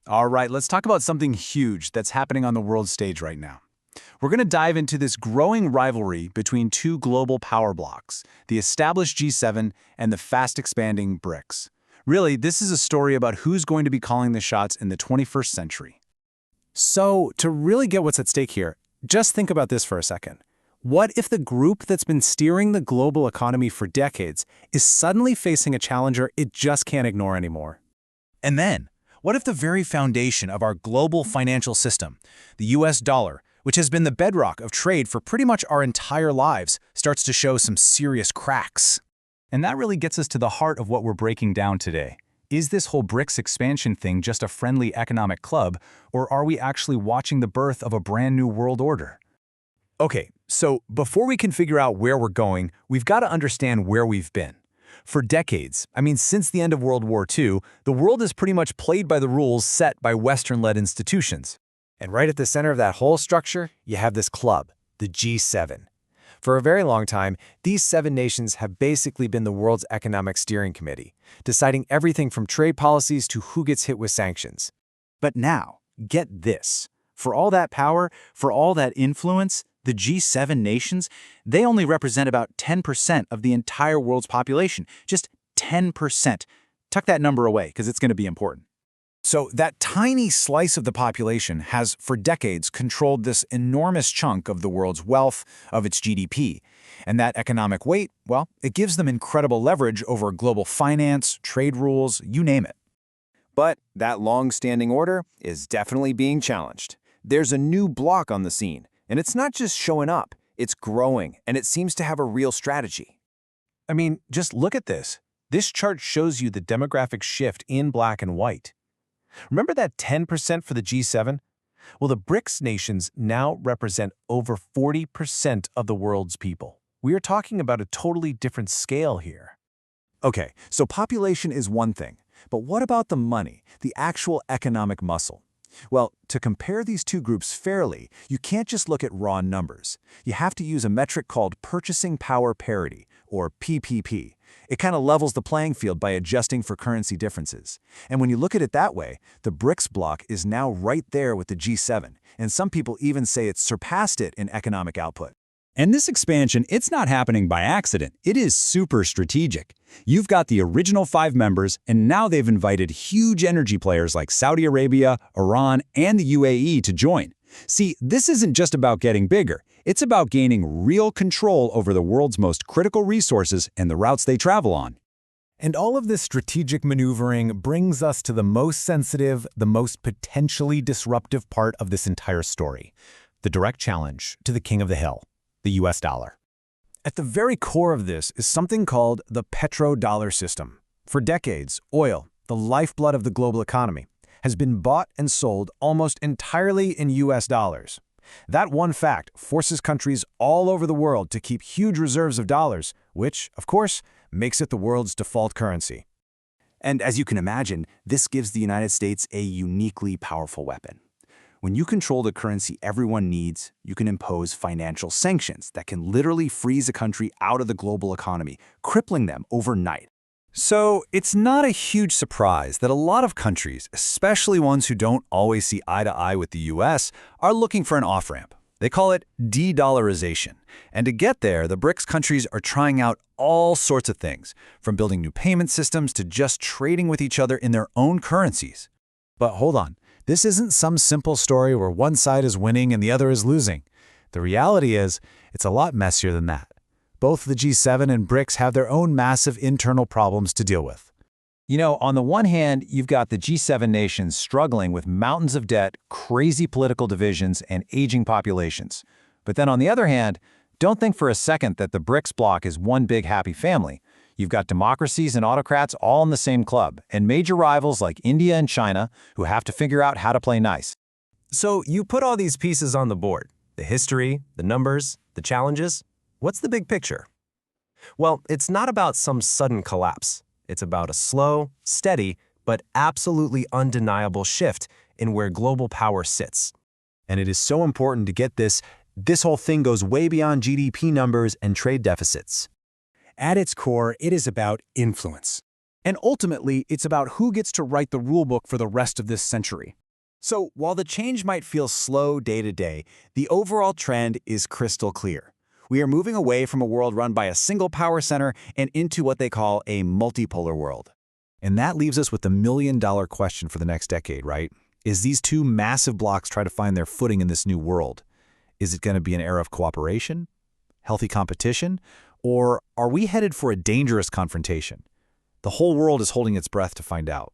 All right, let's talk about something huge that's happening on the world stage right now. We're going to dive into this growing rivalry between two global power blocs, the established G7 and the fast-expanding BRICS. Really, this is a story about who's going to be calling the shots in the 21st century. So, to really get what's at stake here, just think about this for a second. What if the group that's been steering the global economy for decades is suddenly facing a challenger it just can't ignore anymore? And then, what if the very foundation of our global financial system, the US dollar, which has been the bedrock of trade for pretty much our entire lives, starts to show some serious cracks? And that really gets us to the heart of what we're breaking down today. Is this whole BRICS expansion thing just a friendly economic club, or are we actually watching the birth of a brand new world order? Okay, so before we can figure out where we're going, we've got to understand where we've been. For decades, since the end of World War II, the world has pretty much played by the rules set by Western-led institutions. And right at the center of that whole structure, you have this club, the G7. For a very long time, these 7 nations have basically been the world's economic steering committee, deciding everything from trade policies to who gets hit with sanctions. But now, get this. For all that power, for all that influence, the G7 nations, they only represent about 10% of the entire world's population. Just 10%. Tuck that number away, because it's going to be important. So that tiny slice of the population has, for decades, controlled this enormous chunk of the world's wealth, of its GDP. And that economic weight, well, it gives them incredible leverage over global finance, trade rules, you name it. But that long-standing order is definitely being challenged. There's a new bloc on the scene, and it's not just showing up, it's growing, and it seems to have a real strategy. Just look at this. This chart shows you the demographic shift in black and white. Remember that 10% for the G7? Well, the BRICS nations now represent over 40% of the world's people. We are talking about a totally different scale here. Okay, so population is one thing, but what about the money, the actual economic muscle? Well, to compare these two groups fairly, you can't just look at raw numbers. You have to use a metric called purchasing power parity, or PPP. It kind of levels the playing field by adjusting for currency differences. And when you look at it that way, the BRICS bloc is now right there with the G7, and some people even say it's surpassed it in economic output. And this expansion, it's not happening by accident. It is super strategic. You've got the original 5 members, and now they've invited huge energy players like Saudi Arabia, Iran, and the UAE to join. See, this isn't just about getting bigger. It's about gaining real control over the world's most critical resources and the routes they travel on. And all of this strategic maneuvering brings us to the most sensitive, the most potentially disruptive part of this entire story, the direct challenge to the king of the hill, the US dollar. At the very core of this is something called the petrodollar system. For decades, oil, the lifeblood of the global economy, has been bought and sold almost entirely in US dollars. That one fact forces countries all over the world to keep huge reserves of dollars, which, of course, makes it the world's default currency. And as you can imagine, this gives the United States a uniquely powerful weapon. When you control the currency everyone needs, you can impose financial sanctions that can literally freeze a country out of the global economy, crippling them overnight. So it's not a huge surprise that a lot of countries, especially ones who don't always see eye to eye with the US, are looking for an off-ramp. They call it de-dollarization. And to get there, the BRICS countries are trying out all sorts of things, from building new payment systems to just trading with each other in their own currencies. But hold on, this isn't some simple story where one side is winning and the other is losing. The reality is, it's a lot messier than that. Both the G7 and BRICS have their own massive internal problems to deal with. On the one hand, you've got the G7 nations struggling with mountains of debt, crazy political divisions, and aging populations. But then on the other hand, don't think for a second that the BRICS bloc is one big happy family. You've got democracies and autocrats all in the same club, and major rivals like India and China who have to figure out how to play nice. So you put all these pieces on the board, the history, the numbers, the challenges. What's the big picture? Well, it's not about some sudden collapse. It's about a slow, steady, but absolutely undeniable shift in where global power sits. And it is so important to get this whole thing goes way beyond GDP numbers and trade deficits. At its core, it is about influence. And ultimately, it's about who gets to write the rulebook for the rest of this century. So, while the change might feel slow day to day, the overall trend is crystal clear. We are moving away from a world run by a single power center and into what they call a multipolar world. And that leaves us with the million-dollar question for the next decade, right? Is these two massive blocs try to find their footing in this new world? Is it going to be an era of cooperation, healthy competition, or are we headed for a dangerous confrontation? The whole world is holding its breath to find out.